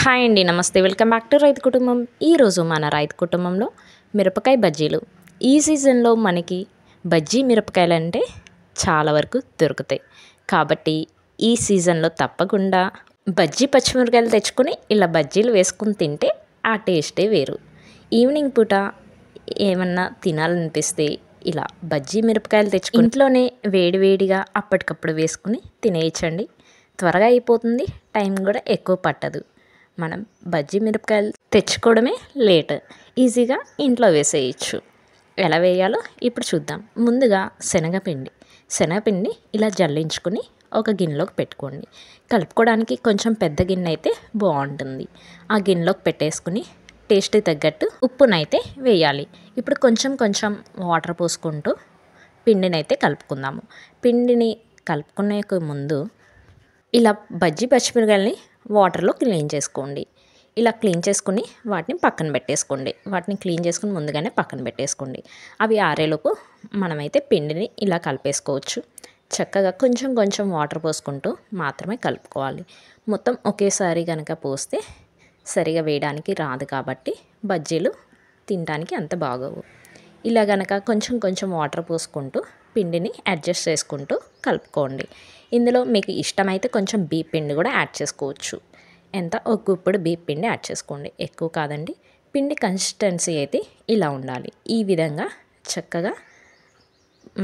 Hi అండి, నమస్తే. Welcome back to రైతు కుటుంబం. ఈరోజు మన రైతు కుటుంబంలో మిరపకాయ బజ్జీలు. ఈ సీజన్లో మనకి బజ్జీ మిరపకాయలు అంటే చాలా వరకు దొరుకుతాయి. కాబట్టి ఈ సీజన్లో తప్పకుండా బజ్జీ పచ్చిమిరపకాయలు తెచ్చుకొని ఇలా బజ్జీలు వేసుకుని తింటే ఆ టేస్టే వేరు. ఈవినింగ్ పూట ఏమన్నా తినాలనిపిస్తే ఇలా బజ్జీ మిరపకాయలు తెచ్చుకుని ఇంట్లోనే వేడివేడిగా అప్పటికప్పుడు వేసుకుని తినేయచ్చండి. త్వరగా అయిపోతుంది, టైం కూడా ఎక్కువ పట్టదు. మనం బజ్జీ మిరపకాయలు తెచ్చుకోవడమే లేట్, ఈజీగా ఇంట్లో వేసేయచ్చు. ఎలా వేయాలో ఇప్పుడు చూద్దాం. ముందుగా శనగపిండి ఇలా జల్లించుకొని ఒక గిన్నెలోకి పెట్టుకోండి. కలుపుకోవడానికి కొంచెం పెద్ద గిన్నె అయితే బాగుంటుంది. ఆ గిన్నెలోకి పెట్టేసుకుని టేస్ట్కి తగ్గట్టు ఉప్పునైతే వేయాలి. ఇప్పుడు కొంచెం కొంచెం వాటర్ పోసుకుంటూ పిండినైతే కలుపుకుందాము. పిండిని కలుపుకునే ముందు ఇలా బజ్జీ పచ్చిమిరపకాయలని వాటర్లో క్లీన్ చేసుకోండి. ఇలా క్లీన్ చేసుకుని వాటిని పక్కన పెట్టేసుకోండి. వాటిని క్లీన్ చేసుకుని ముందుగానే పక్కన పెట్టేసుకోండి. అవి ఆరేలోపు మనమైతే పిండిని ఇలా కలిపేసుకోవచ్చు. చక్కగా కొంచెం కొంచెం వాటర్ పోసుకుంటూ మాత్రమే కలుపుకోవాలి. మొత్తం ఒకేసారి కనుక పోస్తే సరిగా వేయడానికి రాదు, కాబట్టి బజ్జీలు తినడానికి అంత బాగోవు. ఇలా గనక కొంచెం కొంచెం వాటర్ పోసుకుంటూ పిండిని అడ్జస్ట్ చేసుకుంటూ కలుపుకోండి. ఇందులో మీకు ఇష్టమైతే కొంచెం బీప్ పిండి కూడా యాడ్ చేసుకోవచ్చు. ఒక గుప్పుడు బీప్ పిండి యాడ్ చేసుకోండి, ఎక్కువ కాదండి. పిండి కన్సిస్టెన్సీ అయితే ఇలా ఉండాలి. ఈ విధంగా చక్కగా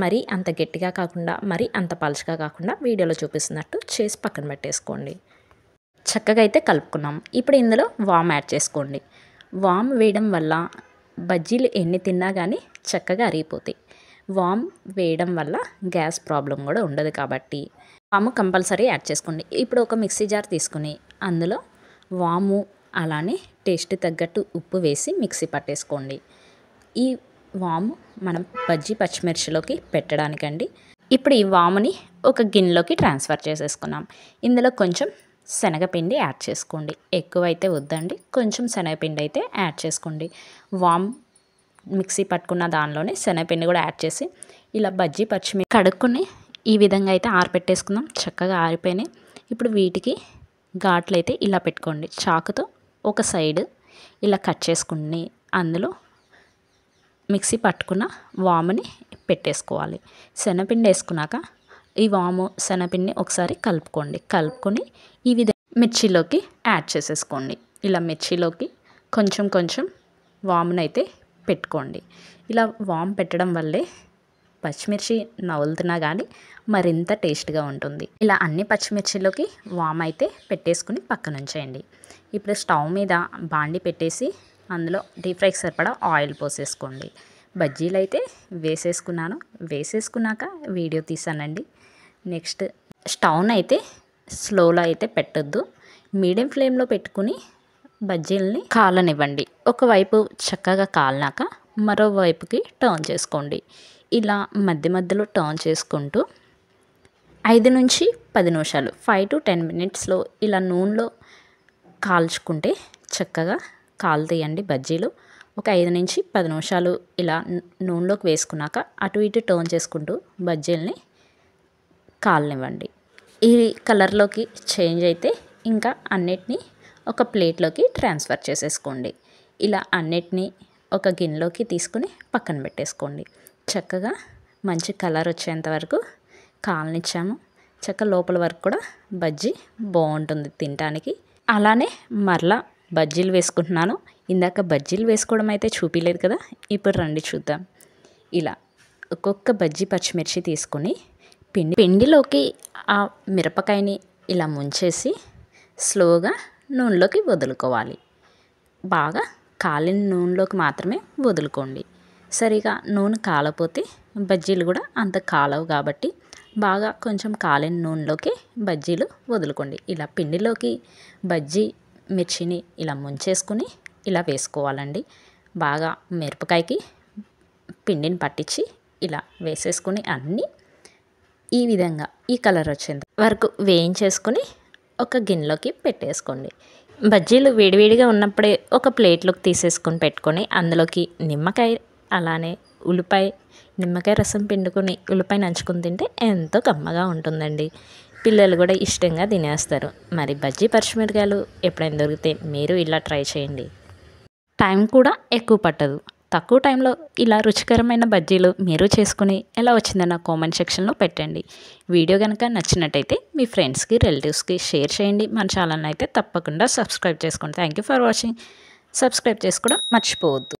మరీ అంత గట్టిగా కాకుండా మరీ అంత పలుచగా కాకుండా వీడియోలో చూపిస్తున్నట్టు చేసి పక్కన పెట్టేసుకోండి. చక్కగా అయితే కలుపుకున్నాం. ఇప్పుడు ఇందులో వామ్ యాడ్ చేసుకోండి. వామ్ వేయడం వల్ల బజ్జీలు ఎన్ని తిన్నా కానీ చక్కగా అరిగిపోతాయి. వామ్ వేయడం వల్ల గ్యాస్ ప్రాబ్లం కూడా ఉండదు, కాబట్టి వాము కంపల్సరీ యాడ్ చేసుకోండి. ఇప్పుడు ఒక మిక్సీ జార్ తీసుకుని అందులో వాము అలానే టేస్ట్ తగ్గట్టు ఉప్పు వేసి మిక్సీ పట్టేసుకోండి. ఈ వాము మనం బజ్జీ పచ్చిమిర్చిలోకి పెట్టడానికండి. ఇప్పుడు ఈ వాముని ఒక గిన్నెలోకి ట్రాన్స్ఫర్ చేసేసుకున్నాం. ఇందులో కొంచెం శనగపిండి యాడ్ చేసుకోండి. ఎక్కువైతే వద్దండి, కొంచెం శనగపిండి అయితే యాడ్ చేసుకోండి. వామ్ మిక్సీ పట్టుకున్న దానిలోనే శనగపిండి కూడా యాడ్ చేసి ఇలా బజ్జీ పచ్చిమిర్చి కడుక్కొని ఈ విధంగా అయితే ఆరపెట్టేసుకుందాం. చక్కగా ఆరిపోయినాయి. ఇప్పుడు వీటికి ఘాట్లు అయితే ఇలా పెట్టుకోండి. చాకుతో ఒక సైడ్ ఇలా కట్ చేసుకుని అందులో మిక్సీ పట్టుకున్న వాముని పెట్టేసుకోవాలి. శనగపిండి వేసుకున్నాక ఈ వాము శనగపిండిని ఒకసారి కలుపుకొని ఈ విధంగా మిర్చిలోకి యాడ్ చేసేసుకోండి. ఇలా మిర్చిలోకి కొంచెం కొంచెం వామునైతే పెట్టుకోండి. ఇలా వాము పెట్టడం వల్లే పచ్చిమిర్చి నవ్వులుతున్నా కానీ మరింత టేస్ట్గా ఉంటుంది. ఇలా అన్ని పచ్చిమిర్చిలోకి వాము అయితే పెట్టేసుకుని పక్కన ఉంచేయండి. ఇప్పుడు స్టవ్ మీద బాండి పెట్టేసి అందులో డీప్ ఫ్రైకి సరిపడా ఆయిల్ పోసేసుకోండి. బజ్జీలు అయితే వేసేసుకున్నాక వీడియో తీసానండి. నెక్స్ట్ స్టవ్ని అయితే స్లోలో అయితే పెట్టొద్దు, మీడియం ఫ్లేమ్లో పెట్టుకుని బజ్జీలని కాలనివ్వండి. ఒకవైపు చక్కగా కాలినాక మరోవైపుకి టర్న్ చేసుకోండి. ఇలా మధ్య మధ్యలో టర్న్ చేసుకుంటూ 5 నుంచి 10 నిమిషాలు 5 to 10 minutesలో ఇలా నూనెలో కాల్చుకుంటే చక్కగా కాలుతాయండి బజ్జీలు. ఒక 5 నుంచి 10 నిమిషాలు ఇలా నూనెలోకి వేసుకున్నాక అటు ఇటు టర్న్ చేసుకుంటూ బజ్జీలని కాలనివ్వండి. ఈ కలర్లోకి చేంజ్ అయితే ఇంకా అన్నిటినీ ఒక ప్లేట్లోకి ట్రాన్స్ఫర్ చేసేసుకోండి. ఇలా అన్నిటినీ ఒక గిన్నెలోకి తీసుకుని పక్కన పెట్టేసుకోండి. చక్కగా మంచి కలర్ వచ్చేంత వరకు కాలనిచ్చాము. చక్కగా లోపల వరకు కూడా బజ్జీ బాగుంటుంది తినడానికి. అలానే మరలా బజ్జీలు వేసుకుంటున్నాను. ఇందాక బజ్జీలు వేసుకోవడం అయితే చూపించలేదు కదా, ఇప్పుడు రండి చూద్దాం. ఇలా ఒక్కొక్క బజ్జీ పచ్చిమిర్చి తీసుకుని పిండిలోకి ఆ మిరపకాయని ఇలా ముంచేసి స్లోగా నూనెలోకి వదులుకోవాలి. బాగా కాలిన నూనెలోకి మాత్రమే వదులుకోండి. సరిగా నూనె కాలపోతే బజ్జీలు కూడా అంత కాలవు, కాబట్టి బాగా కొంచెం కాలిన నూనెలోకి బజ్జీలు వదులుకోండి. ఇలా పిండిలోకి బజ్జీ మిర్చిని ఇలా ముంచేసుకుని ఇలా వేసుకోవాలండి. బాగా మిరపకాయకి పిండిని పట్టించి ఇలా వేసేసుకుని అన్నీ ఈ విధంగా ఈ కలర్ వచ్చేంత వరకు వేయించేసుకుని ఒక గిన్నెలోకి పెట్టేసుకోండి. బజ్జీలు వేడివేడిగా ఉన్నప్పుడే ఒక ప్లేట్లోకి తీసేసుకొని పెట్టుకొని అందులోకి నిమ్మకాయ అలానే నిమ్మకాయ రసం పిండుకొని ఉల్లిపాయ నంచుకొని తింటే ఎంతో కమ్మగా ఉంటుందండి. పిల్లలు కూడా ఇష్టంగా తినేస్తారు. మరి బజ్జీ పచ్చిమిరపకాయలు ఎప్పుడైనా దొరికితే మీరు ఇలా ట్రై చేయండి. టైం కూడా ఎక్కువ పట్టదు. తక్కువ టైంలో ఇలా రుచికరమైన బజ్జీలు మీరు చేసుకుని ఎలా వచ్చిందో నా కామెంట్ సెక్షన్లో పెట్టండి. వీడియో కనుక నచ్చినట్టయితే మీ ఫ్రెండ్స్కి రిలేటివ్స్కి షేర్ చేయండి. మన ఛానల్ని అయితే తప్పకుండా సబ్స్క్రైబ్ చేసుకోండి. Thank you for watching. Subscribe చేసుకోవడం మర్చిపోవద్దు.